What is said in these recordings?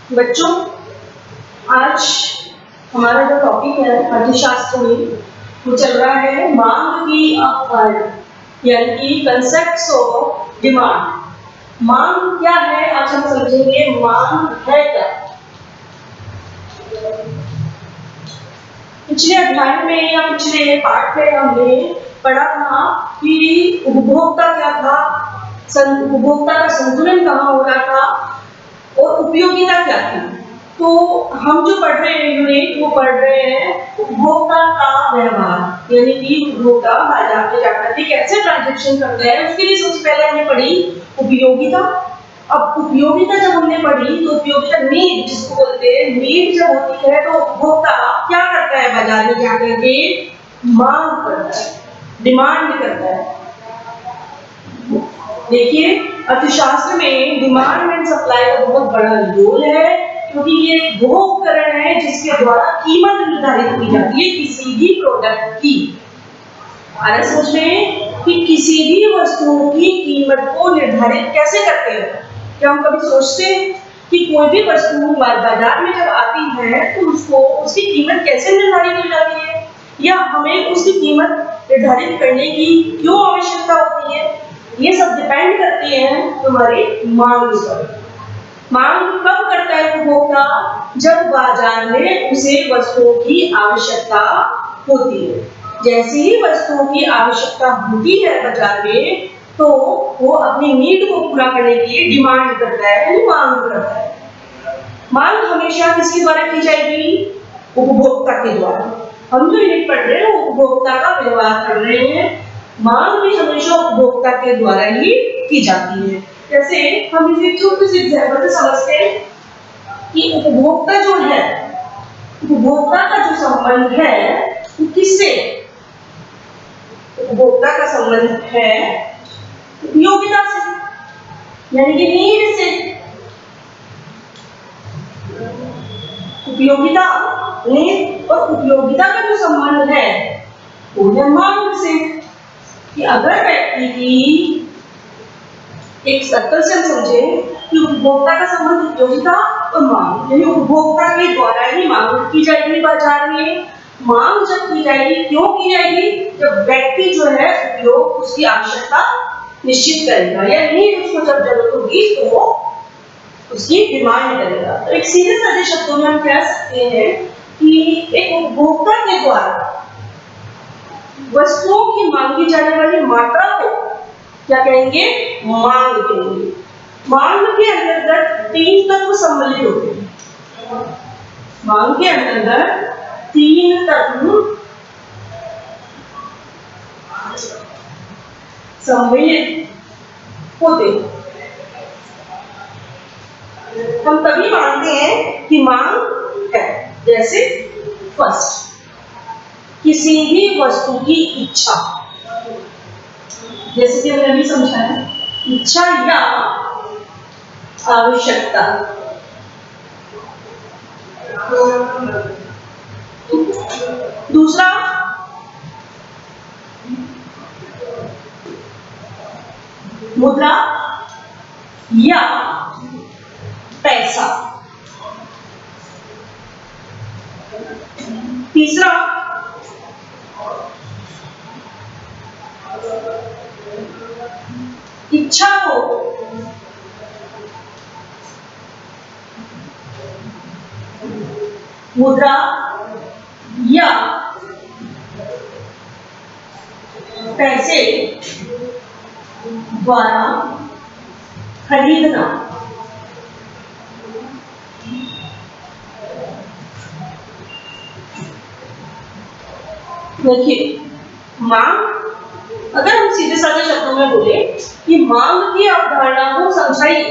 बच्चों, आज हमारा जो टॉपिक है अर्थशास्त्र में वो चल रहा है मांग की अवधारणा, यानी कि कंसेप्ट्स ऑफ डिमांड। मांग क्या है आज हम समझेंगे। मांग है क्या? पिछले अध्याय में या पिछले पाठ में हमने पढ़ा था कि उपभोक्ता क्या था, उपभोक्ता का संतुलन कहाँ हो रहा था और उपयोगिता क्या थी। तो हम जो पढ़ रहे हैं यूनिट वो पढ़ रहे हैं उपभोक्ता का व्यवहार, यानी कि उपभोक्ता बाजार में जाकर के कैसे ट्रांजैक्शन करता है। उसके लिए सबसे पहले हमने पढ़ी उपयोगिता। अब उपयोगिता जब हमने पढ़ी तो उपयोगिता नीड जिसको बोलते हैं, नीड जब होती है तो उपभोक्ता क्या करता है, बाजार में जाकर के मांग करता है, डिमांड करता है। देखिए अर्थशास्त्र में डिमांड एंड सप्लाई का बहुत बड़ा रोल है, क्योंकि ये वो उपकरण है जिसके द्वारा कीमत निर्धारित की जाती है किसी भी प्रोडक्ट की। आगे समझ में कि किसी भी वस्तु की कीमत को निर्धारित कैसे करते हैं। क्या हम कभी सोचते हैं कि कोई भी वस्तु बाजार में जब आती है तो उसको उसकी कीमत कैसे निर्धारित की जाती है, या हमें उसकी कीमत निर्धारित करने की क्यों आवश्यकता होती है? ये सब डिपेंड करती है हमारी मांग पर। मांग कब करता है उपभोक्ता? जब बाजार में उसे वस्तुओं की आवश्यकता होती है। जैसे ही वस्तुओं की आवश्यकता होती है बाजार में, तो वो अपनी नीड को पूरा करने के लिए डिमांड करता है, यानी मांग करता है। मांग हमेशा किसके द्वारा की जाएगी? उपभोक्ता के द्वारा। हम जो यूनिट पढ़ रहे हैं वो उपभोक्ता का व्यवहार कर रहे हैं। मांग भी हमेशा उपभोक्ता के द्वारा ही की जाती है। जैसे हम इसे छोटे से एग्जाम्पल से समझते हैं कि उपभोक्ता जो है, उपभोक्ता का जो संबंध है वो किससे? उपभोक्ता का संबंध है उपयोगिता से, यानी कि नीड से। उपयोगिता, नीड और उपयोगिता का जो संबंध है वो है मांग से। कि अगर व्यक्ति की एक सर्कल से हम समझे कि उपभोक्ता का संबंध उपयोगिता और मांग, यानी उपभोक्ता के द्वारा ही मांग की जाएगी बाजार में। मांग जब की जाएगी, क्यों की जाएगी? जब व्यक्ति जो है उपयोग उसकी आवश्यकता निश्चित करेगा, या नीड उसको जब जरूरत होगी तो वो उसकी डिमांड करेगा। तो एक सीधे साधे शब्दों में हम कह सकते हैं कि एक उपभोक्ता के द्वारा वस्तुओं की मांगी जाने वाली मात्रा को क्या कहेंगे? मांग कहेंगे। मांग के अंतर्गत 3 तत्व सम्मिलित होते हैं। मांग के अंतर्गत 3 तत्व सम्मिलित होते हैं। हम तभी मानते हैं कि मांग है। जैसे फर्स्ट, किसी भी वस्तु की इच्छा, जैसे कि हमने अभी समझाया, इच्छा या आवश्यकता। दूसरा, मुद्रा या पैसा। तीसरा, इच्छा हो मुद्रा या पैसे द्वारा खरीदना। देखिए मांग, अगर हम सीधे साधे शब्दों में बोले कि मांग की अवधारणा को समझाइए,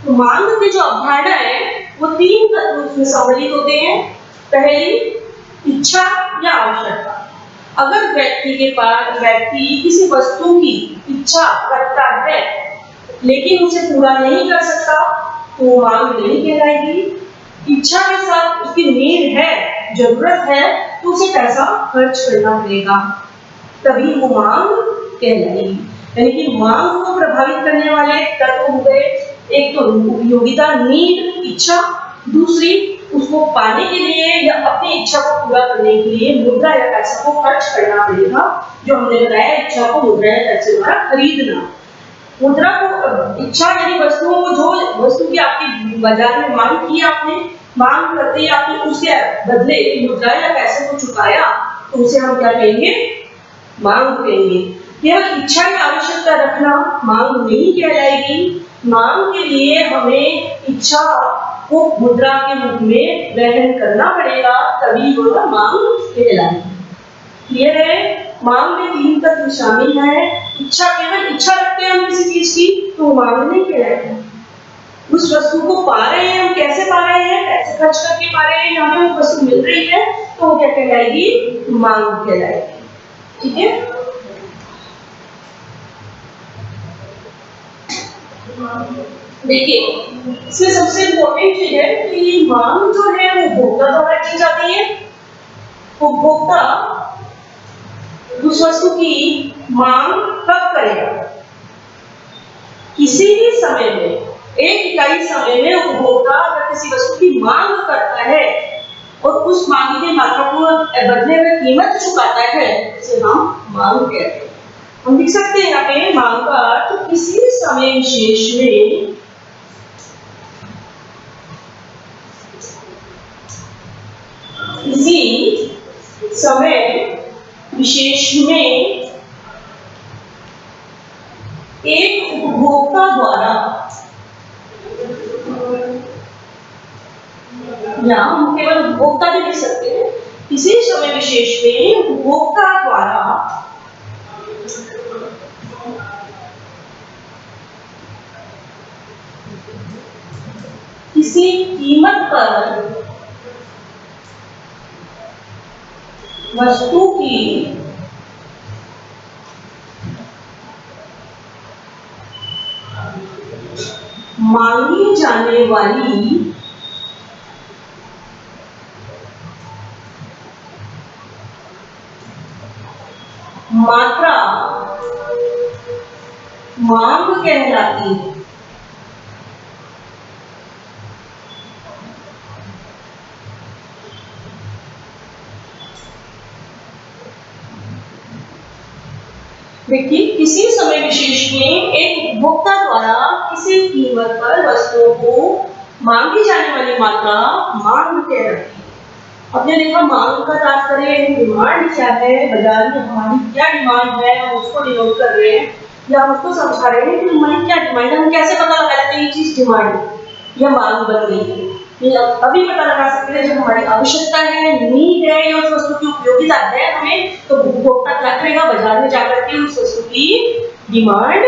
तो मांग की जो अवधारणा है वो 3 तत्व उसमें सम्मिलित होते हैं। पहली, इच्छा या आवश्यकता। अगर व्यक्ति किसी वस्तु की इच्छा रखता है लेकिन उसे पूरा नहीं कर सकता तो मांग नहीं कहलाएगी। इच्छा के साथ उसकी नीड है, जरूरत है, तो उसे पैसा खर्च करना पड़ेगा, तभी वो मांग कहलाएगी। यानी कि मांग को प्रभावित करने वाले तत्व हो गए, एक तो उपयोगिता, नीड, इच्छा, दूसरी, उसको पाने के लिए या अपनी इच्छा को पूरा करने के लिए मुद्रा या पैसा को खर्च करना पड़ेगा। जो हमने बताया, इच्छा को मुद्रा या पैसे द्वारा खरीदना। मुद्रा को, इच्छा यानी वस्तुओं को, जो वस्तु की आपकी बाजार में मांग की, आपने मांग करते ही आपने उसके बदले मुद्रा या पैसे को चुकाया, तो उसे हम क्या कहेंगे? मांग कहेंगे। केवल इच्छा की आवश्यकता रखना मांग नहीं कहलाएगी। मांग के लिए हमें इच्छा को मुद्रा के रूप में वहन करना पड़ेगा, तभी वह मांग कहलाएगी। क्लियर है? मांग में 3 तत्व शामिल है। इच्छा, केवल इच्छा रखते हैं हम किसी चीज की, तो मांग नहीं कहलाएगी। उस वस्तु को पा रहे हैं हम, कैसे पा रहे हैं? पैसे खर्च करके पा रहे हैं, यहाँ पे वो वस्तु मिल रही है, तो वो क्या कहलाएगी? मांग कहलाएगी। ठीक है? देखिए, इसमें सबसे इम्पोर्टेंट चीज है कि मांग जो है वो उपभोक्ता द्वारा की जाती है। उपभोक्ता उस वस्तु की मांग कब करेगा? किसी भी समय में, एक इकाई समय में उपभोक्ता अगर किसी वस्तु की मांग करता है और उस मांग की मात्रा को बदले में कीमत चुकाता है, उसे हम मांग कहते हैं। हम लिख सकते हैं यहाँ पे मांग का अर्थ किसी समय विशेष में एक उपभोक्ता द्वारा, या हम केवल उपभोक्ता भी लिख सकते हैं, किसी समय विशेष में उपभोक्ता द्वारा किसी कीमत पर वस्तु की मांगी जाने वाली मात्रा मांग कहलाती है। देखिए, किसी समय विशेष में एक उपभोक्ता द्वारा किसी कीमत पर वस्तुओं को मांगी जाने वाली मात्रा मांग कहलाती है। आपने देखा, मांग का तात्पर्य डिमांड क्या है, बाजार में हमारी क्या डिमांड है, हम उसको डिनोट कर रहे हैं या हम उसको समझा रहे हैं कि हमारी क्या डिमांड है। हम कैसे पता लगा लेते हैं ये चीज डिमांड या मांग बन गई है? अभी पता लगा सकते हैं जब हमारी आवश्यकता है, नीड है या उस वस्तु की उपयोगिता है हमें, तो उपभोक्ता क्या करेगा? बाजार में जाकर के उस वस्तु की डिमांड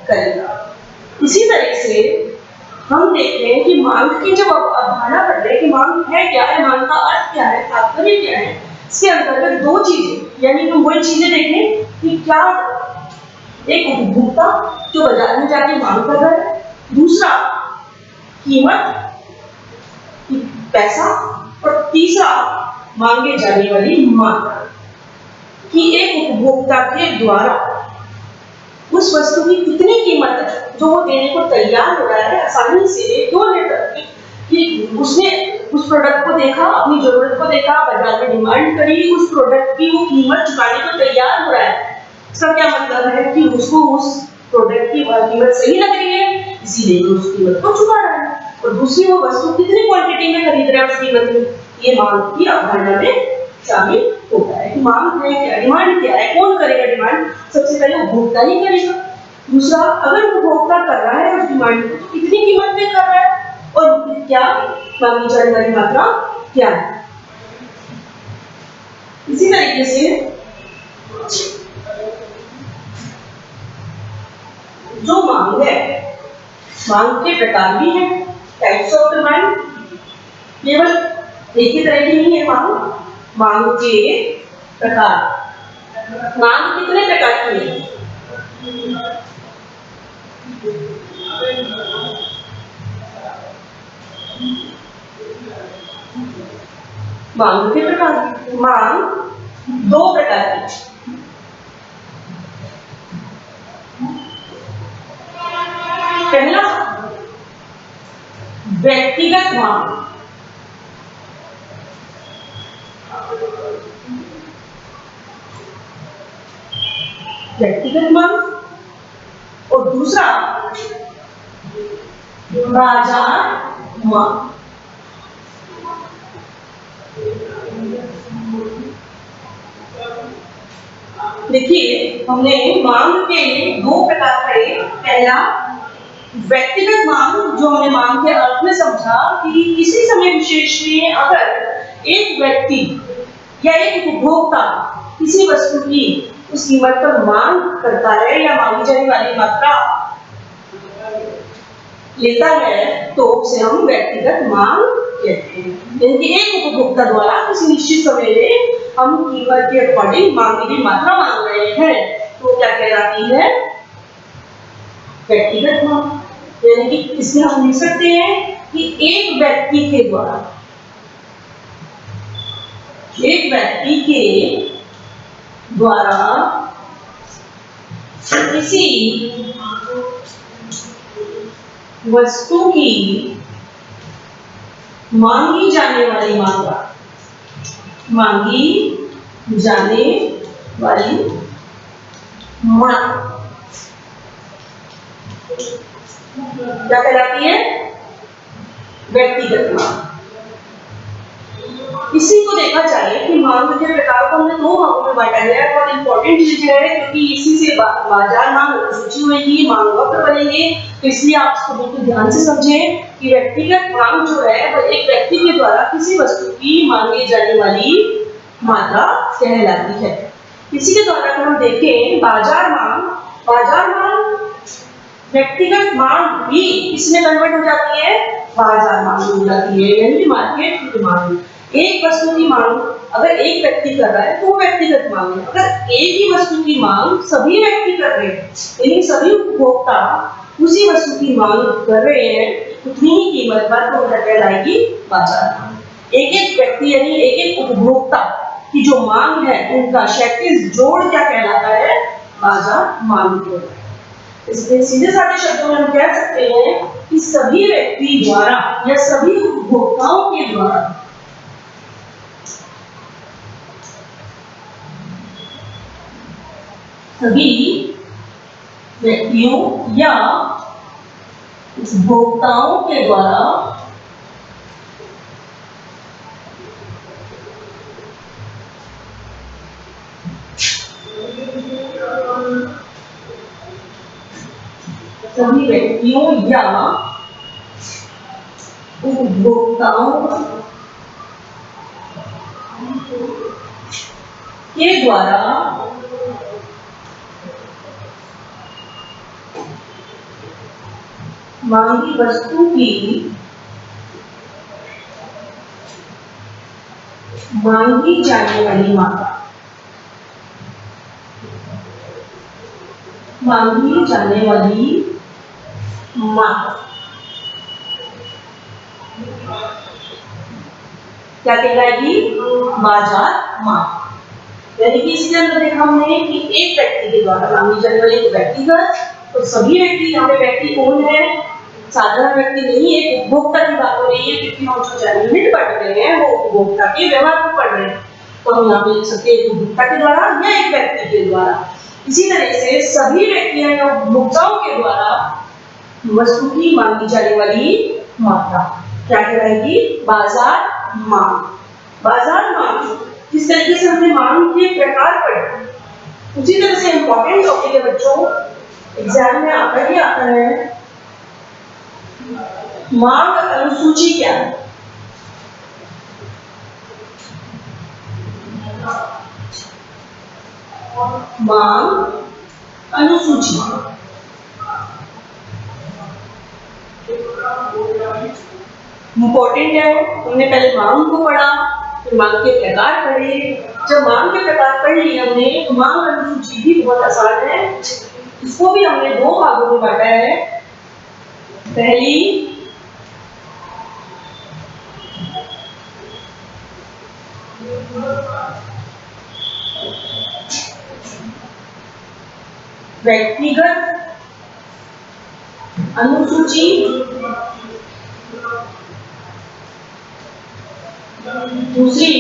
करेगा। इसी तरह से हम देखते हैं कि मांग की जब अवधारणा पढ़ते हैं कि मांग है क्या है, मांग का अर्थ क्या है, तात्पर्य क्या है, इसके अंतर्गत 2 चीजें, यानी हम वही चीजें देखें कि क्या एक उपभोक्ता जो बाजार में जाके मांग कर रहा है, दूसरा कीमत, पैसा, और तीसरा मांगे जाने वाली मात्रा, कि एक उपभोक्ता के द्वारा उस वस्तु की कितनी कीमत जो वो देने को तैयार हो रहा है आसानी से, क्यों लेकर कि उसने उस प्रोडक्ट को देखा, अपनी जरूरत को देखा, बाजार में डिमांड करी, उस प्रोडक्ट की वो कीमत चुकाने को तैयार हो रहा है। इसका क्या मतलब है कि उसको उस प्रोडक्ट की कीमत सही लग रही है, इसीलिए उस कीमत को चुका रहा है। और दूसरी, वो वस्तु कितनी क्वांटिटी में खरीद रहा है उस कीमत में, ये मांग की अवधारणा में शामिल होता है। कि मांग है क्या, डिमांड क्या है, कौन करेगा डिमांड? सबसे पहले उपभोक्ता ही करेगा। दूसरा, अगर उपभोक्ता कर रहा है उस डिमांड को, तो कितनी कीमत में कर रहा है और क्या मांगी जाने वाली मात्रा क्या है। इसी तरीके से जो मांग है, मांग के प्रकार भी हैं, टाइप्स ऑफ डिमांड। केवल एक ही तरह की नहीं है मांग के प्रकार। मांग कितने प्रकार की है? मांग के प्रकार, मांग 2 प्रकार की। पहला, व्यक्तिगत मांग। व्यक्तिगत मांग और दूसरा बाजार मांग। देखिए, हमने मांग के दो प्रकार पढ़े। पहला व्यक्तिगत मांग, जो हमने मांग के अर्थ में समझा कि किसी समय विशेष में अगर एक व्यक्ति या एक उपभोक्ता किसी वस्तु की उस कीमत पर मांग करता है या मांगी जाने वाली मात्रा लेता है तो उसे हम व्यक्तिगत मांग कहते हैं। यानी एक उपभोक्ता द्वारा किसी निश्चित समय में हम कीमत के अकॉर्डिंग मांगी गई मात्रा मांग रहे हैं तो क्या कहलाती है? व्यक्तिगत मांग। यानी कि इसमें हम लिख सकते हैं कि एक व्यक्ति के द्वारा किसी वस्तु की मांगी जाने वाली मात्रा क्या कहलाती है? व्यक्तिगत मांग। इसी को देखा जाए कि मांग के प्रकार को हमने दो भागों में बांटा गया है। बहुत इंपॉर्टेंट चीज है क्योंकि इसी से बाजार मांग सूची होगी, मांग वक्र बनेंगे। तो इसलिए आप इसको बिल्कुल ध्यान से समझें कि व्यक्तिगत मांग जो है वह एक व्यक्ति के द्वारा किसी वस्तु की मांगी जाने वाली मात्रा कहलाती है। इसी के द्वारा अगर हम देखें बाजार मांग व्यक्तिगत मांग भी इसमें कन्वर्ट हो जाती है, बाजार मांग हो जाती है, यानी मार्केट की डिमांड। एक वस्तु की मांग अगर एक व्यक्ति कर रहा है तो वो व्यक्तिगत मांग है। अगर एक ही वस्तु की मांग सभी व्यक्ति कर रहे हैं, यानी सभी उपभोक्ता उसी वस्तु की मांग कर रहे हैं उतनी ही कीमत पर, तो क्या कहलाएगी? बाजार मांग। एक व्यक्ति यानी एक उपभोक्ता की जो मांग है उनका क्षैतिज जोड़ क्या कहलाता है? बाजार मांग। इसलिए सीधे साधे शब्दों में हम कह सकते हैं कि सभी व्यक्ति द्वारा या सभी उपभोक्ताओं के द्वारा सभी व्यक्तियों या उपभोक्ताओं के द्वारा सभी व्यक्तियों या उपभोक्ताओं के द्वारा मांगी वस्तु की मांगी जाने वाली मात्रा क्या कहलाएगी? बाजार मांग। यानी कि इसके अंदर देखा हमने कि एक व्यक्ति के द्वारा मांगी जाने वाली व्यक्तिगत, तो सभी व्यक्ति, यहाँ पे व्यक्ति कौन है? साधारण व्यक्ति नहीं, एक उपभोक्ता की बात हो रही है क्योंकि हम जो यूनिट पढ़ रहे हैं वो उपभोक्ता के व्यवहार को पढ़ रहे हैं। तो हम यहाँ पे लिख सकते हैं उपभोक्ता के द्वारा या एक व्यक्ति के द्वारा। इसी तरह से सभी व्यक्तियों या उपभोक्ताओं के द्वारा वस्तु की मांगी जाने वाली मात्रा क्या कहलाएगी? बाजार मांग। बाजार मांग जिस तरीके से हमने मांग के प्रकार पढ़े उसी तरह से इंपॉर्टेंट टॉपिक है बच्चों, एग्जाम में आता ही आता है। मांग अनुसूची क्या है? मांग अनुसूची इंपॉर्टेंट है। हमने पहले मांग को पढ़ा, फिर मांग के प्रकार पढ़े। जब मांग के प्रकार पढ़ लिए हमने तो मांग अनुसूची भी बहुत आसान है। इसको भी हमने दो भागों में बांटा है। पहली व्यक्तिगत अनुसूची, दूसरी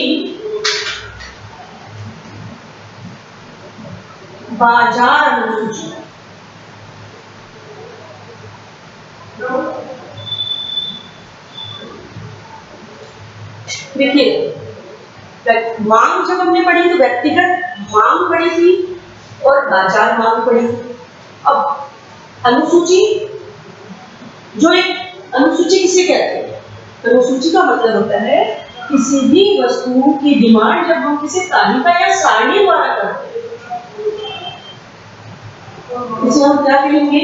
बाजार अनुसूची। देखिए, मांग जब हमने पढ़ी तो व्यक्तिगत मांग पढ़ी थी और बाजार मांग पढ़ी थी। अब अनुसूची, जो एक अनुसूची किसे कहते हैं? अनुसूची का मतलब होता है किसी भी वस्तु की डिमांड जब हम किसी तालिका या सारणी द्वारा करते हैं, इसे हम क्या कहेंगे?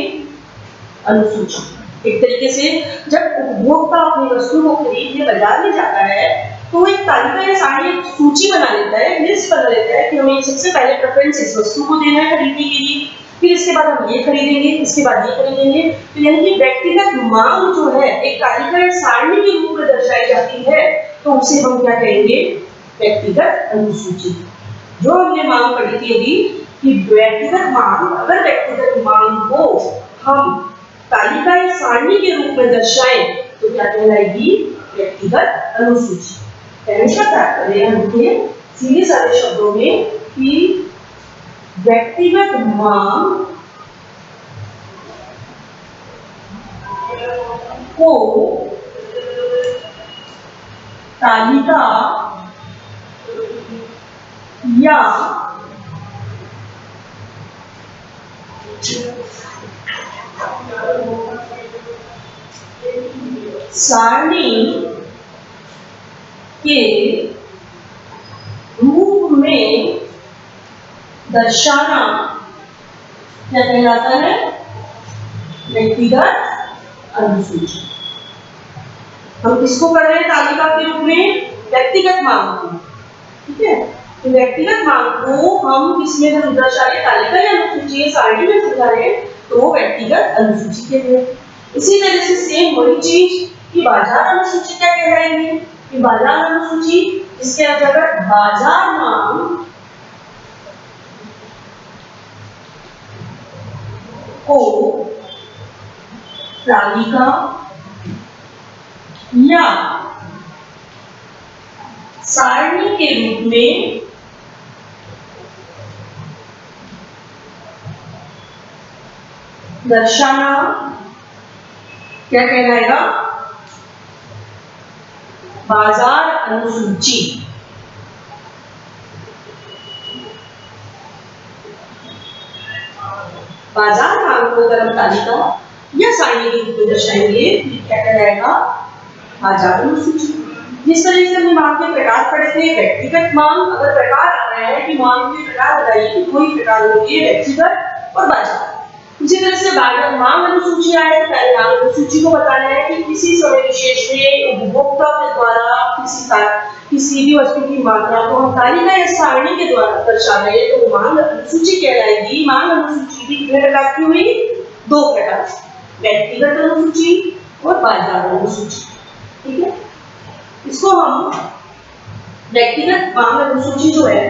अनुसूची। एक तरीके से जब उपभोक्ता अपनी वस्तु को खरीदने बाजार में जाता है तो वो एक तालिका या सारणी, एक सूची बना लेता है, लिस्ट बना लेता है कि हमें सबसे पहले प्रेफरेंस इस वस्तु को देना है खरीदने के लिए, फिर इसके बाद हम ये खरीदेंगे, इसके बाद ये खरीदेंगे। तो यानी कि व्यक्तिगत मांग जो है एक तालिका या सारणी के रूप में दर्शाई जाती है, तो उसे हम क्या कहेंगे? व्यक्तिगत अनुसूची। जो हमने मांग पढ़ी थी अभी कि व्यक्तिगत मांग, अगर व्यक्तिगत मांग को हम तालिका या सारणी के रूप में दर्शाएं तो क्या कहलाएगी? व्यक्तिगत अनुसूची। हमेशा प्राप्त करें हम सीधे सारे शब्दों में कि व्यक्तिगत मांग को तालिका या सारणी के रूप में दर्शाना क्या कहलाता है? व्यक्तिगत अनुसूची। हम किसको कर रहे हैं तालिका के रूप में? व्यक्तिगत मांग को। ठीक है, तो व्यक्तिगत मांग को हम किसमें दर्शाएं? तालिका या अनुसूची या सारणी में दर्शाएं तो वो व्यक्तिगत अनुसूची कहते हैं। इसी तरह से सेम वही चीज कि बाजार अनुसूची क्या कहलाएगी? कि बाजार अनुसूची इसके अंतर्गत बाजार मांग को तालिका या सारणी के रूप में दर्शाना क्या कहलाएगा? बाजार अनुसूची। बाजार मांग को अगर हम तालिका या सारणी के रूप में दर्शाएंगे तो क्या कहलाएगा? बाजार अनुसूची। जिस तरह से हमने मांग के प्रकार पढ़े थे, व्यक्तिगत मांग, अगर प्रकार आ रहा है कि मांग के प्रकार बताइए तो कोई प्रकार होंगे व्यक्तिगत और बाजार। इसी तरह से बाजार मांग अनुसूची आए तो पहले मांग अनुसूची को बताना है कि किसी समय विशेष में उपभोक्ता के द्वारा किसी भी वस्तु की मात्रा को हम तालिका या सारणी के द्वारा दर्शा रहे हैं तो मांग अनुसूची कहलाएगी। मांग अनुसूची भी कितने प्रकार की हुई? 2 प्रकार, व्यक्तिगत अनुसूची और बाजार अनुसूची। ठीक है, इसको हम व्यक्तिगत मांग अनुसूची जो है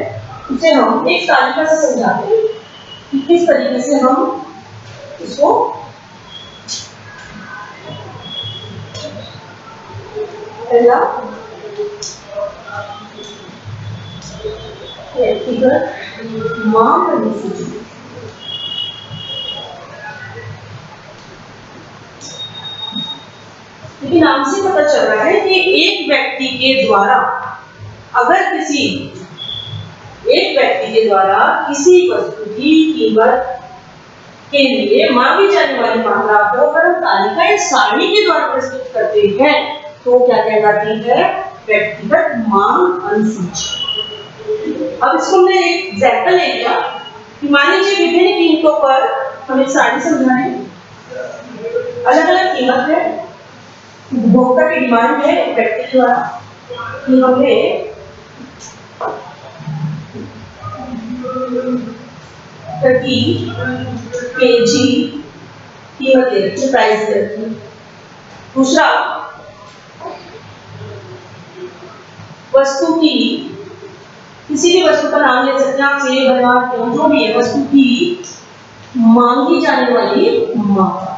उसे हम एक तालिका से समझाते हैं कि किस तरीके से हम इसको पहला व्यक्तिगत मांग अनुसूची। लेकिन नाम से पता चल रहा है कि एक व्यक्ति के द्वारा किसी वस्तु की कीमत के लिए मांगी जाने वाली मात्रा को अगर हम तालिका या सारणी के द्वारा प्रस्तुत करते हैं तो क्या कहलाती है? व्यक्तिगत मांग अनुसूची। अब इसको हमने एक एग्जाम्पल ले लिया कि मान लीजिए विभिन्न कीमतों पर हम एक सारणी समझा रहे हैं, अलग अलग कीमत है, उपभोक्ता की डिमांड है एक व्यक्ति के द्वारा कि हमें प्रति केजी कीमत दे, प्राइस दे। दूसरा, वस्तु की, किसी भी वस्तु का नाम ले सकते हैं आप, सेब, अनार, जो भी है, वस्तु की मांगी जाने वाली मात्रा।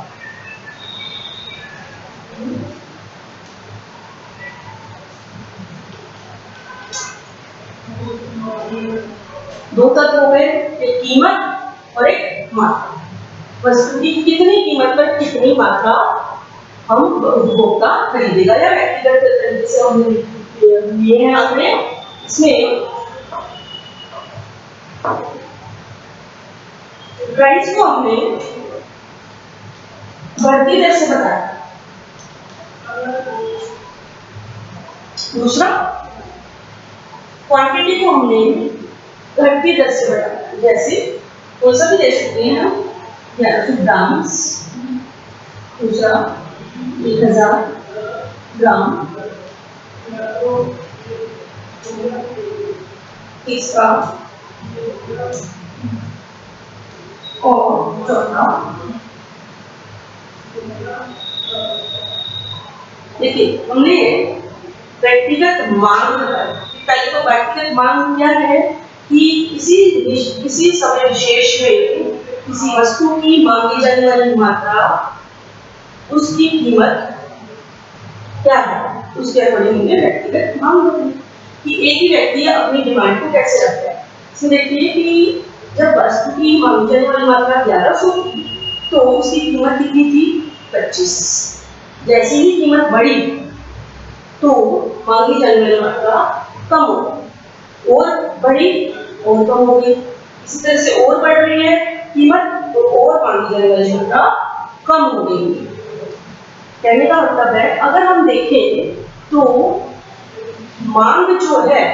दो तत्व हो गए, एक कीमत और एक मात्रा। वस्तु की कितनी कीमत पर कितनी मात्रा हम उपभोक्ता खरीदेगा या व्यक्तिगत तरीके से हमने लिए हैं आंकड़े। इसमें प्राइस को हमने बढ़ती दर से बताया। दूसरा, क्वांटिटी को हमने घटती दर से बढ़ाया। जैसे कौन सा भी दे सकते हैं हम, 1100 ग्राम। दूसरा 1000 ग्राम। तीसरा और चौथा, देखिए हमने व्यक्तिगत मांग बताया। पहले तो व्यक्तिगत मांग क्या है कि किसी समय विशेष में किसी वस्तु की मांगी जाने वाली मात्रा, उसकी कीमत क्या है, उसके अकॉर्डिंग हमने व्यक्तिगत मांग बताई कि एक ही व्यक्ति अपनी डिमांड को कैसे रखता है। इसमें देखिए कि जब वस्तु की मांगी जाने वाली मात्रा 1100 थी तो उसकी कीमत कितनी थी, 25। जैसे ही कीमत बढ़ी तो मांगी जाने वाली मात्रा कम हो गई, और बढ़ी और कम हो गई। इसी तरह से और बढ़ रही है कीमत तो और मांगी जाने वाली मात्रा कम हो गई। कहने का मतलब है अगर हम देखें तो मांग जो है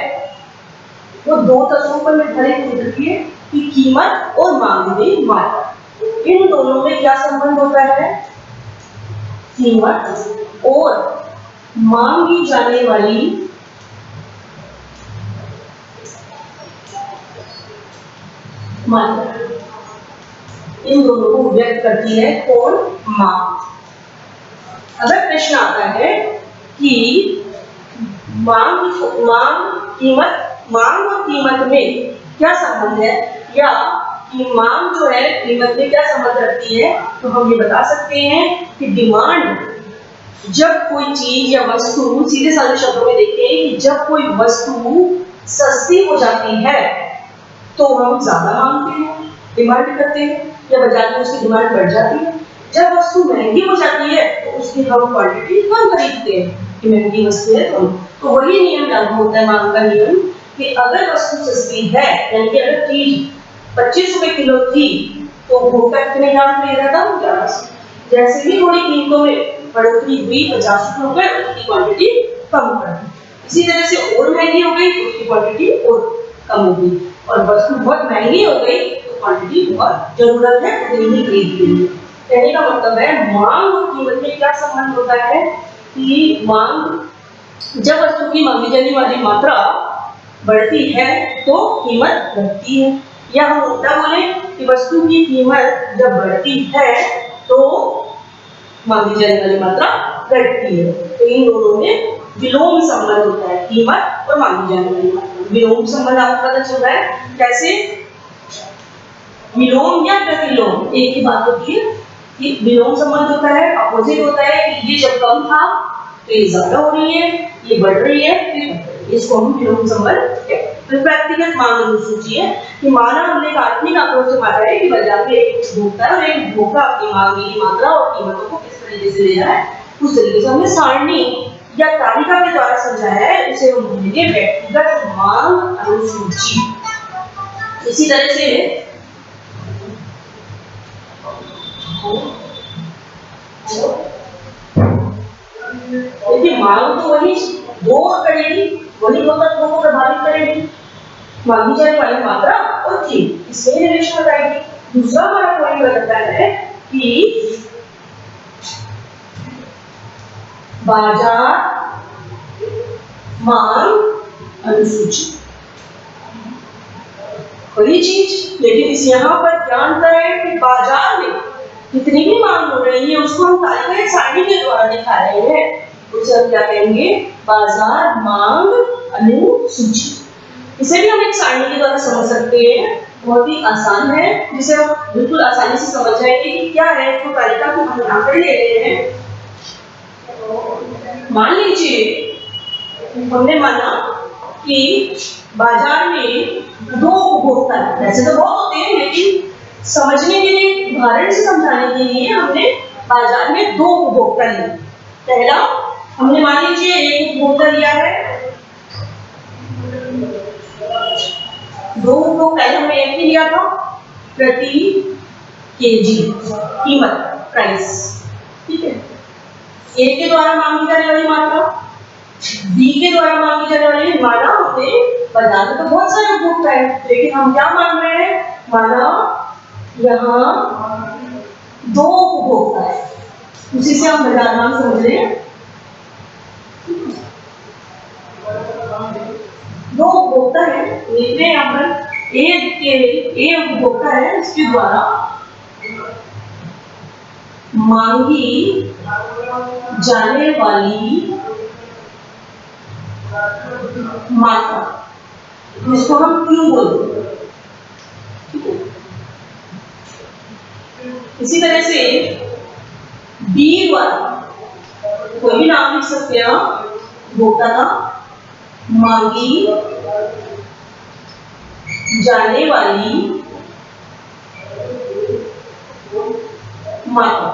वो दो तत्वों पर निर्धारित होती है कि कीमत और मांगी मात्रा। इन दोनों में क्या संबंध होता है, कीमत और मांगी जाने वाली मात्रा, इन दोनों को व्यक्त करती है कौन, मांग। अगर प्रश्न आता है कि मांग और कीमत में क्या संबंध है, या कि मांग जो है कीमत में क्या संबंध रखती है, तो हम ये बता सकते हैं कि डिमांड, जब कोई चीज या वस्तु, सीधे साधे शब्दों में देखें कि जब कोई वस्तु सस्ती हो जाती है तो हम ज्यादा मांगते हैं, डिमांड करते हैं, या बाजार में उसकी डिमांड बढ़ जाती है। जब वस्तु महंगी हो जाती है तो उसकी हम क्वांटिटी कम खरीदते हैं कि महंगी वस्तु है तो वही नियम लागू होता है मांग का नियम कि अगर वस्तु सस्ती है, यानी कि अगर चीज 25 रुपए किलो थी तो उपभोक्ता कितने ग्राम खरीदा था, 1100। जैसे ही थोड़ी कीमतों में बढ़ोतरी हुई 50 रुपए, उसकी क्वांटिटी कम कर दी। इसी तरह से और महंगी हो गई तो उसकी क्वांटिटी और कम हो गई, और वस्तु बहुत महंगी हो गई तो क्वांटिटी बहुत जरूरत है उतनी ही खरीद ली। कहने का मतलब है मांग और कीमत में क्या संबंध होता है कि मांग, जब वस्तु की मांगी जाने वाली मात्रा बढ़ती है तो कीमत बढ़ती है, या हम उल्टा बोले कि वस्तु की कीमत जब बढ़ती है तो मांगी जाने वाली मात्रा घटती है। तो इन दोनों में विलोम संबंध होता है, कीमत और मांगी जाने वाली मात्रा। विलोम संबंध आपको पता चल रहा है कैसे, विलोम या प्रतिलोम एक ही बात होती है कि विलोम संबंध होता है, अपोजिट होता है कि ये जब कम था तो ये ज्यादा हो रही है, ये बढ़ रही है फिर इसको हम विलोम संबंध कहते हैं। तो व्यक्तिगत मांग अनुसूची है कि माना हमने काल्पनिक आंकड़ों से माना है कि बाजार में एक उपभोक्ता है और एक उपभोक्ता अपनी मांग की मात्रा और कीमतों को किस तरीके से ले रहा है, उस तरीके से हमने सारणी या तालिका के द्वारा समझाया है, उसे हम बोलेंगे व्यक्तिगत मांग अनुसूची। इसी तरह से देखिए मांग तो वही दो करेगी, वही दो तत्वों को प्रभावित करेगी, मांगी जाने वाली मात्रा और कीमत, इसमें रिलेशन बताएगी। दूसरा हमारा पॉइंट बताता है कि बाजार मांग अनुसूची, वही चीज, लेकिन इस यहाँ पर क्या अंतर है कि बाजार में जितनी भी मांग हो रही है उसको हम तालिका या सारणी के द्वारा दिखा रहे हैं, उसे हम क्या कहेंगे, बाजार मांग अनुसूची। इसे भी हम एक सारणी के द्वारा समझ सकते हैं, बहुत ही आसान है, जिसे हम बिल्कुल आसानी से समझ जाएंगे कि क्या है। तो तालिका को हम यहाँ पर ले रहे हैं। मान लीजिए हमने माना कि बाजार में दो उपभोक्ता है, वैसे तो बहुत होते हैं लेकिन समझने के लिए, उदाहरण से समझाने के लिए हमने बाजार में दो उपभोक्ता लिए। पहला हमने मान लीजिए एक उपभोक्ता लिया है, दो उपभोक्ता हमने एक ही लिया था, प्रति केजी कीमत, प्राइस, ठीक है। ए के द्वारा मांगी जाने वाली मात्रा, बी के द्वारा मांगी जाने वाली, माना हमने बाजार में तो बहुत सारे उपभोक्ता है, लेकिन हम क्या मान रहे हैं, माना यहाँ दो उपभोक्ता है, उसी से हम बाजार मांग समझ रहे हैं। दो उपभोक्ता है, लिख रहे हैं यहाँ पर ए उपभोक्ता है, इसके द्वारा मांगी जाने वाली मात्रा, जिसको हम क्यू बोलते हैं, ठीक है। इसी तरह से बी द्वारा कोई भी नाम लिख सकते हैं आप, उपभोक्ता का मांगी जाने वाली मात्रा।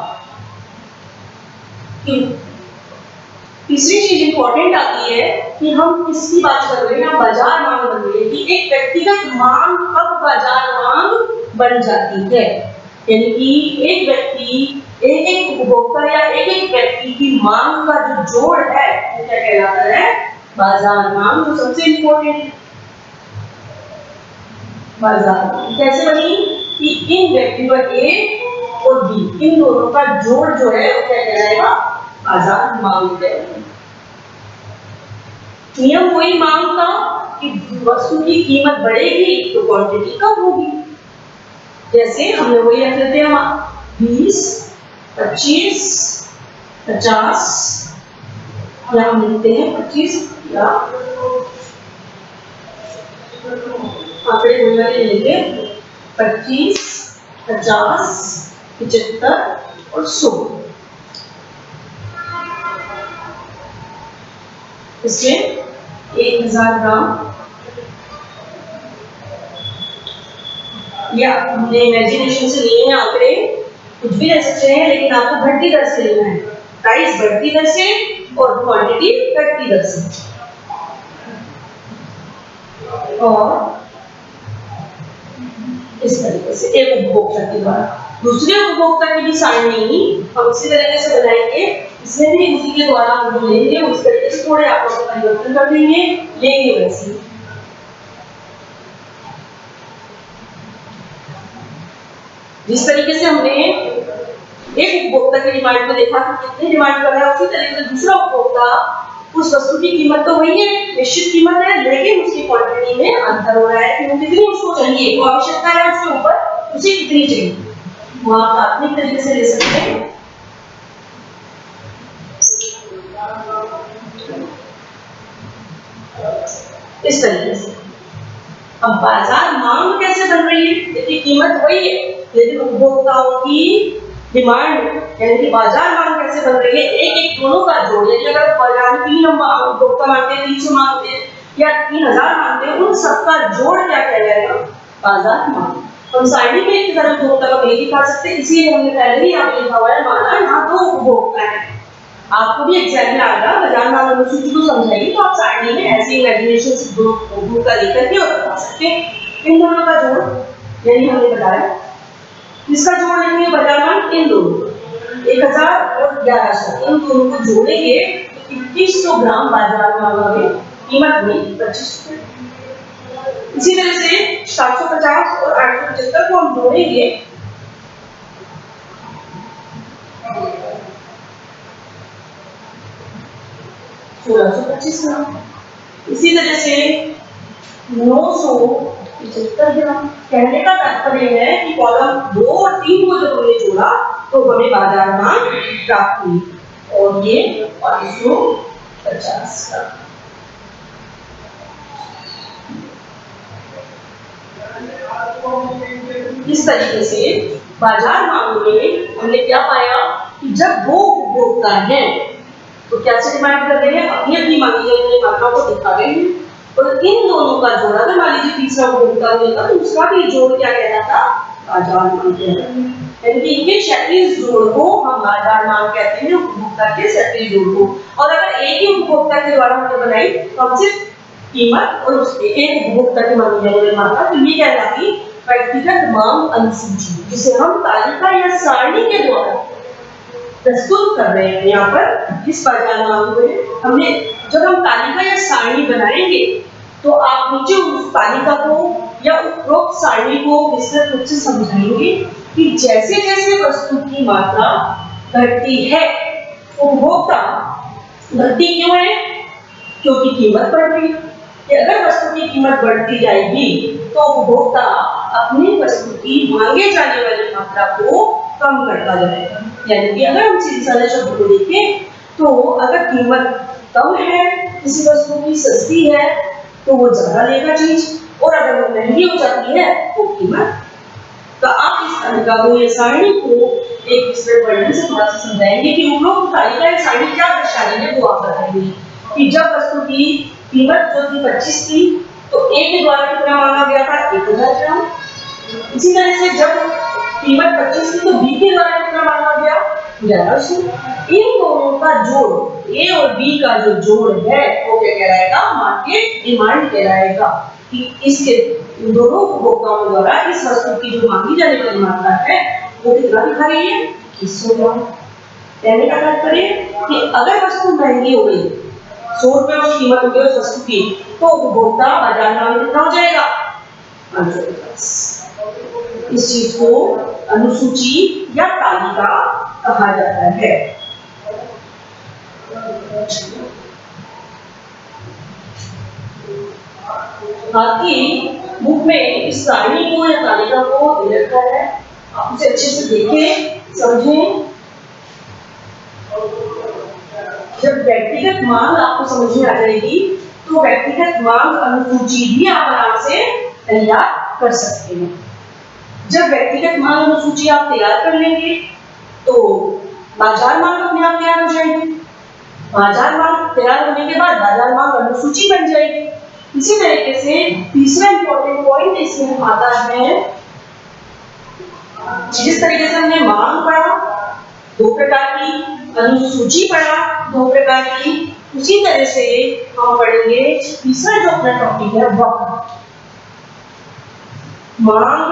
तीसरी चीज इंपॉर्टेंट आती है कि हम किसकी बात कर रहे हैं, हम बाजार मांग बन रही है कि एक व्यक्तिगत मांग कब बाजार मांग बन जाती है, यानी कि एक व्यक्ति, एक उपभोक्ता या एक व्यक्ति की मांग का जो जोड़ है वो क्या कहलाता है, बाजार मांग। तो सबसे इंपॉर्टेंट बाजार मांग कैसे बनी कि इन व्यक्तियों ए और बी, इन दोनों का जोड़ जो है वो क्या कहलाएगा, बाजार मांग है। नियम वही मांग का कि वस्तु की कीमत बढ़ेगी तो क्वांटिटी कम होगी। जैसे हमने वही रख लेते हैं 20, 25, 50, या हम लिखते हैं 25 या आंकड़े बोलने वाले लेंगे 25, 50, 75 और 100। इसमें 1000 ग्राम, या हमने इमेजिनेशन से लिए हैं आंकड़े, कुछ भी ले सकते हैं, लेकिन आपको घटती दर से लेना है, प्राइस बढ़ती दर से और क्वांटिटी घटती दर से। और इस तरीके से एक उपभोक्ता के द्वारा दूसरे उपभोक्ता की भी सारणी हम इसी तरीके से बनाएंगे, इसमें भी उसी के द्वारा हम लेंगे, उस तरीके से थोड़े आप लोग परिवर्तन कर देंगे, लेंगे वैसे। जिस तरीके से हमने एक उपभोक्ता की डिमांड को देखा कि कितनी डिमांड कर रहा है, उसी तरीके से दूसरा उपभोक्ता, उस वस्तु की कीमत तो वही है, निश्चित कीमत है, लेकिन उसकी क्वांटिटी में अंतर हो रहा है कि वो कितनी उसको चाहिए, वो आवश्यकता है उसके ऊपर, उसे कितनी चाहिए, वो आप प्राथमिक तरीके से ले सकते हैं। इस तरीके से अब बाजार मांग कैसे बन रही है, देखिए कीमत वही है, लेकिन उपभोक्ताओं की डिमांड यानी कि बाजार मांग कैसे बन रही है, एक दोनों का जोड़, यानी अगर बाजार में 3 उपभोक्ता मांगते हैं, 300 मांगते हैं या 3000 मांगते हैं, उन सबका जोड़ क्या कहलाएगा, बाजार मांग। हम सारणी में एक तरह उपभोक्ता का नहीं दिखा सकते, इसीलिए हमने पहले ही यहाँ पे लिखा हुआ है, माना यहाँ दो उपभोक्ता है। आपको भी एग्जाम में आएगा, बाजार मांग अनुसूची को समझाइए तो आप सारणी में ऐसे इमेजिनेशन से दो उपभोक्ता लेकर के और बता सकते हैं। इन दोनों का जोड़, यानी हमने बताया इसका जोड़ लेंगे बाजार मांग, इन दोनों 1000 और 1100, इन दोनों को जोड़ेंगे तो 2100 ग्राम बाजार मांग में कीमत हुई 25 रुपए। इसी तरह से 750 और 875 को हम जोड़ेंगे, इसी तरह से 975 ग्राम। कहने का तात्पर्य है कि कॉलम 2 और 3 को जब हमने जोड़ा तो हमें बाजार मांग प्राप्त हुई, और ये 550 ग्राम। इस तरीके से बाजार मांग में हमने क्या पाया कि जब दो उपभोक्ता हैं तो क्या से डिमांड कर रहे हैं, अपनी अपनी मांगी जाने मात्रा को दिखा रहे हैं, और इन दोनों का जोड़ अगर मान लीजिए तीसरा उपभोक्ता होगा तो उसका भी जोड़ क्या कहलाता, बाजार मांग कहलाता है। यानी कि इनके क्षैतिज जोड़ को हम बाजार मांग कहते हैं, उपभोक्ता के क्षैतिज जोड़ को। और अगर एक ही उपभोक्ता के द्वारा हमने बनाई तो हम सिर्फ कीमत और उसके एक उपभोक्ता की मांगी जाने वाली मात्रा, तो ये कहलाती व्यक्तिगत मांग अनुसूची, जिसे हम तालिका या सारणी के द्वारा प्रस्तुत कर रहे हैं। यहाँ पर इस बाजार मांग में हमने जब हम तालिका या सारणी बनाएंगे तो आप नीचे उस तालिका को या उपरोक्त सारणी को विस्तृत रूप से समझाएंगे कि जैसे जैसे वस्तु की मात्रा घटती है, उपभोक्ता घटती क्यों है? क्योंकि कीमत बढ़ रही है। कि अगर वस्तु की कीमत बढ़ती जाएगी तो उपभोक्ता अपनी वस्तु की मांगे जाने वाली मात्रा को कम करता जाएगा। यानी कि अगर हम सीधे साधे शब्द को देखें तो अगर कीमत कम है, किसी वस्तु की सस्ती है तो वो ज्यादा लेगा चीज, और अगर वो महंगी हो जाती है तो कीमत। तो आप इस तालिका को या सारणी को एक विस्तृत वर्णन से थोड़ा सा समझाएंगे कि उपरोक्त तालिका या सारणी क्या दर्शा रही है, वो आप बताएंगे कि जब वस्तु की कीमत जो थी 25 थी तो ए के द्वारा कितना मांगा गया था? 1000 ग्राम। इसी तरह से जब कीमत 25 थी तो बी के द्वारा कितना मांगा गया? 1100। इन दोनों का जोड़, ए और बी का जो जोड़ है वो क्या कहलाएगा? मार्केट डिमांड कहलाएगा। कि इसके दोनों उपभोक्ताओं द्वारा इस वस्तु की जो मांगी जाने वाली मात्रा है वो कितना दिखा रही है? 2100 ग्राम। कहने का तात्पर्य कि अगर वस्तु महंगी हो गई, 100 रुपए उसकी कीमत हो गई उस वस्तु की, तो उपभोक्ता बाजार मांग कितना हो जाएगा? 550। इस चीज को अनुसूची या तालिका कहा जाता है। आपकी बुक में इस सारणी को या तालिका को दे रखा है, आप उसे अच्छे से देखें, समझें। जब व्यक्तिगत मांग आपको समझ में आ जाएगी तो व्यक्तिगत मांग अनुसूची भी आप आराम से तैयार कर सकते हैं। जब व्यक्तिगत मांग अनुसूची आप तैयार कर लेंगे तो बाजार मांग अपने आप तैयार हो जाएगी। बाजार मांग तैयार होने के बाद बाजार मांग अनुसूची बन जाएगी। इसी तरीके से तीसरा इंपॉर्टेंट पॉइंट इसमें आता है, जिस तरीके से हमने मांग पढ़ा 2 प्रकार की, अनुसूची पढ़ा 2 प्रकार की, उसी तरह से हम पढ़ेंगे तीसरा जो अपना टॉपिक है वक्र, मांग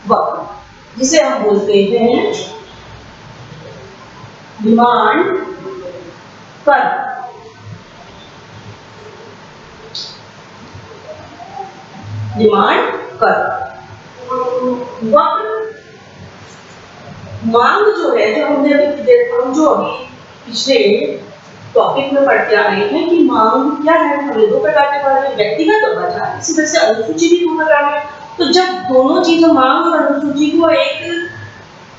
वक्र, जिसे हम बोलते हैं डिमांड कर्व। डिमांड कर्व वक्र मांग जो है, जो हमने अभी पिछले टॉपिक में पढ़ के आ रहे हैं कि मांग क्या है। हमने 2 प्रकार के पढ़े, व्यक्तिगत और बाजार। इसी तरह से अनुसूची भी 2 प्रकार है। तो जब दोनों चीजों मांग और अनुसूची को एक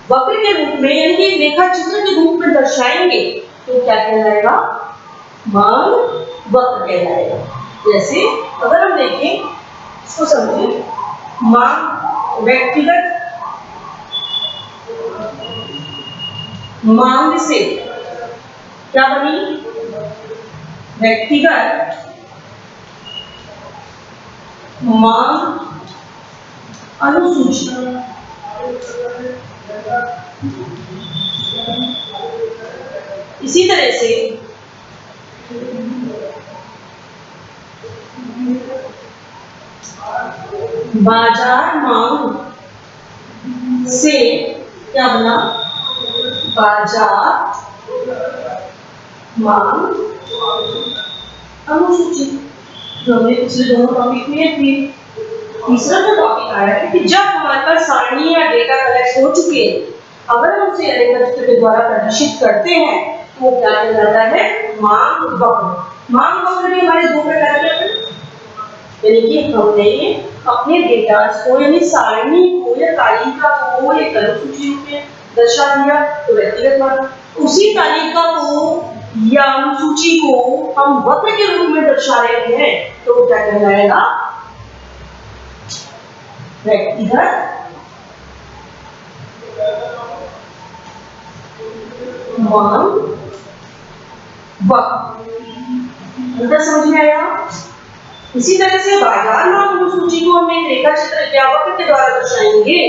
वक्र के रूप में यानी कि रेखा चित्र के रूप में दर्शाएंगे तो क्या कहलाएगा? मांग वक्र कहलाएगा। जैसे अगर हम देखें, इसको समझें, मांग व्यक्तिगत मांग से क्या बनी? व्यक्तिगत मांग अनुसूची। इसी तरह से बाजार मांग से क्या बना? बाजार मांग अनुसूची, जो हमने पिछले दोनों टॉपिक में थी। तीसरा जो टॉपिक आया है कि जब हमारे पास सारणी या डेटा कलेक्ट हो चुके हैं, अगर हम उसे रेखा चित्र के द्वारा प्रदर्शित करते हैं तो क्या कहलाता है? मांग वक्र। मांग वक्र में हमारे 2 प्रकार के हैं, यानी कि हमने अपने डेटा को यानी सारणी को या तालिका को एक अनुसूची रूप में दर्शा दिया तो व्यक्तिगत मांग। उसी तालिका को या अनुसूची को हम वक्र के रूप में दर्शा रहे हैं तो क्या कहलाएगा? व्यक्तिगत मांग वक्र। अंतर समझ में आया? इसी तरह से बाजार मांग अनुसूची को हम एक रेखा चित्र या वक्र के द्वारा दर्शाएंगे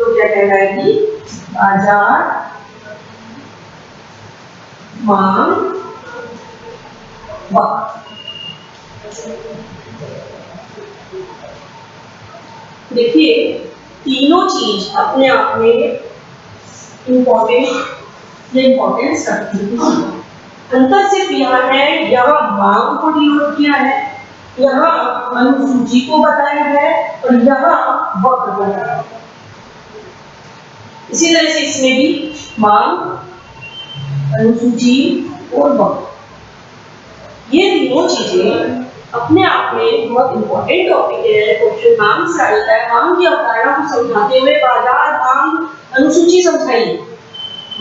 तो क्या कहलाएगी? बाजार मांग वक्र। देखिए तीनों चीज अपने आप में इम्पोर्टेंस रखती है। अंतर सिर्फ यहाँ है, यहाँ मांग को डिनोट किया है, यहाँ अनुसूची को बताया है और यहाँ वक्र को बताया है। इसी तरह से इसमें भी मांग, अनुसूची और वक्र, ये तीनों चीजें अपने आप में बहुत इंपॉर्टेंट टॉपिक है। क्वेश्चन मांग से आता है। मांग की अवधारणा को समझाते हुए बाजार मांग अनुसूची समझाई,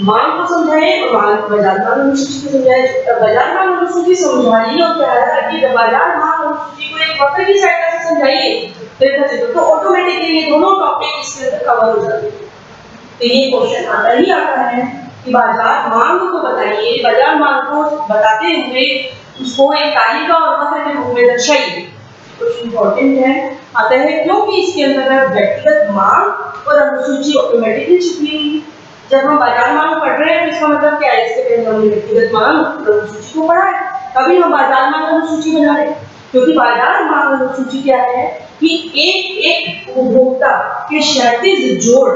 मांग को समझाए और बाजार मांग अनुसूची को समझाए। बाजार मांग अनुसूची समझाई और कह रहा है कि बाजार मांग अनुसूची को एक वक्र की सहायता से समझाइए तो ऑटोमेटिकली ये दोनों टॉपिक इसके अंदर कवर हो जाते हैं। तो ये क्वेश्चन आता ही आता है कि बाजार मांग को बताइए, बाजार मांग को बताते हुए उसको एक तालिका और वक्र के रूप में दर्शाइए। कुछ इंपॉर्टेंट है आता है क्योंकि इसके अंदर व्यक्तिगत मांग और अनुसूची ऑटोमेटिकली छुपी हुई। जब हम बाजार मांग पढ़ रहे हैं तो इसका मतलब क्या है? इसके पहले हमने व्यक्तिगत मांग और अनुसूची को पढ़ा है, तभी हम बाजार मांग अनुसूची बना रहे हैं। क्योंकि बाजार मांग अनुसूची क्या है कि एक एक उपभोक्ता के क्षैतिज जोड़,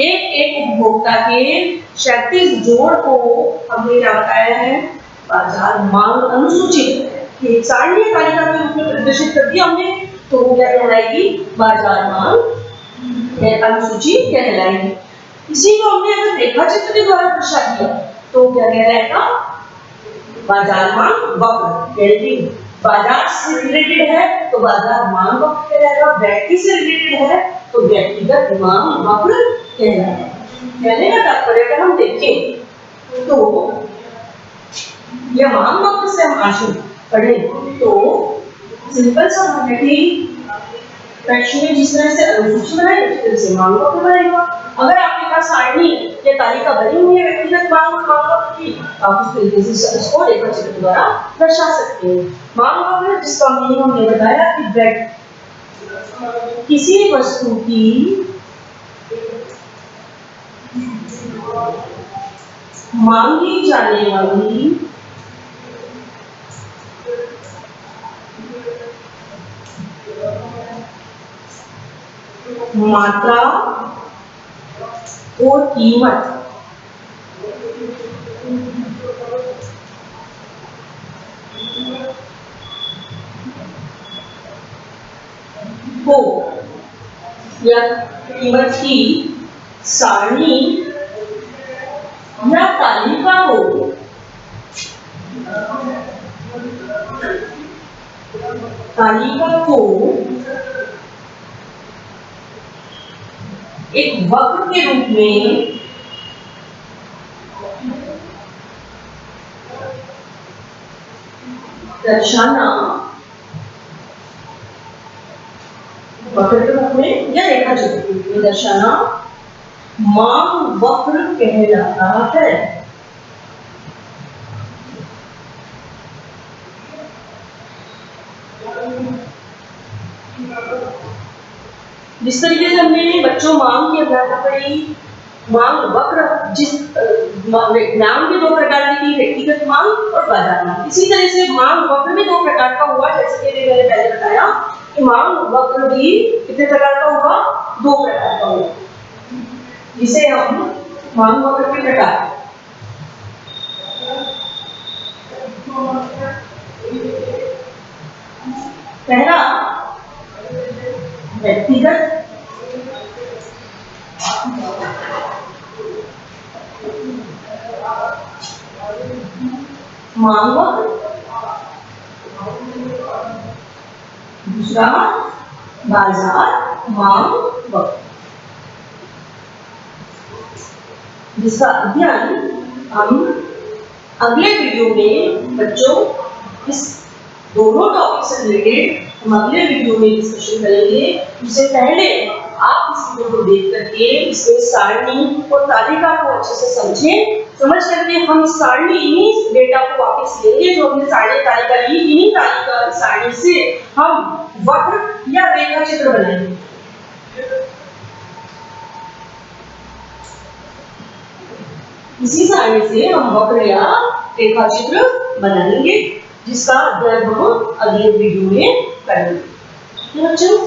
एक एक उपभोक्ता के क्षैतिज जोड़ को हमने क्या बताया है? बाजार मांग अनुसूची। एक सारणीय तालिका के रूप में प्रदर्शित कर दिया हमने, तो वो क्या कहलाएगी? बाजार मांग अनुसूची कहलाएगी। इसी को हमने अगर रेखा चित्र के द्वारा दर्शा दिया तो क्या कहलाएगा? बाजार मांग वक्र। बाजार से रिलेटेड है तो बाजार मांग वक्र कहलाएगा, व्यक्ति से रिलेटेड है तो व्यक्तिगत मांग वक्र कहलाएगा। कहने का तात्पर्य अगर हम देखें तो यह मांग वक्र से हम आशु पढ़े तो सिंपल सा है कि प्रश्न में जिस तरह से अनुसूची बनाई उस तरह से मांग वक्र बनेगा। अगर आपके पास सारणी या तालिका बनी हुई है व्यक्तिगत मांग और मांग वक्र की, आप उस तरीके से इसको रेखा चित्र द्वारा दर्शा सकते हैं। मांग वक्र जिसका मीनिंग हमने बताया कि किसी वस्तु की मांगी जाने वाली मात्रा और कीमत को या कीमत की सारणी या तालिका को एक वक्र के रूप में दर्शाना, वक्र के रूप में या रेखा चित्र के रूप में दर्शाना मांग वक्र कहलाता है। जिस तरीके से हमने बच्चों मांग की अवधारणा पढ़ी, मांग वक्र जिस मांग भी दो प्रकार की थी, व्यक्तिगत मांग और बाजार मांग। इसी तरह से मांग वक्र भी दो प्रकार का हुआ, जैसे कि मैंने पहले बताया कि मांग वक्र भी कितने प्रकार का हुआ? दो प्रकार का हुआ, जिसे हम मांग वक्र के प्रकार पहला व्यक्तिगत मांग वक्र, दूसरा बाजार मांग वक्र, जिसका अध्ययन हम अगले वीडियो में बच्चों इस दोनों टॉपिक से रिलेटेड हम अगले वीडियो में डिस्कशन करेंगे। उससे पहले आप इस वीडियो को देख करके इसमें सारणी और तालिका को अच्छे से समझें। समझ करके हम सारणी इन्हीं डेटा को वापस लेंगे जो हमने सारणी तालिका ली, इन्हीं तालिका सारणी से हम वक्र या रेखा चित्र बनाएंगे। इसी सहायता से हम वक्र या रेखा चित्र बनाएंगे, जिसका अध्ययन हम अगले वीडियो में करेंगे। तो बच्चों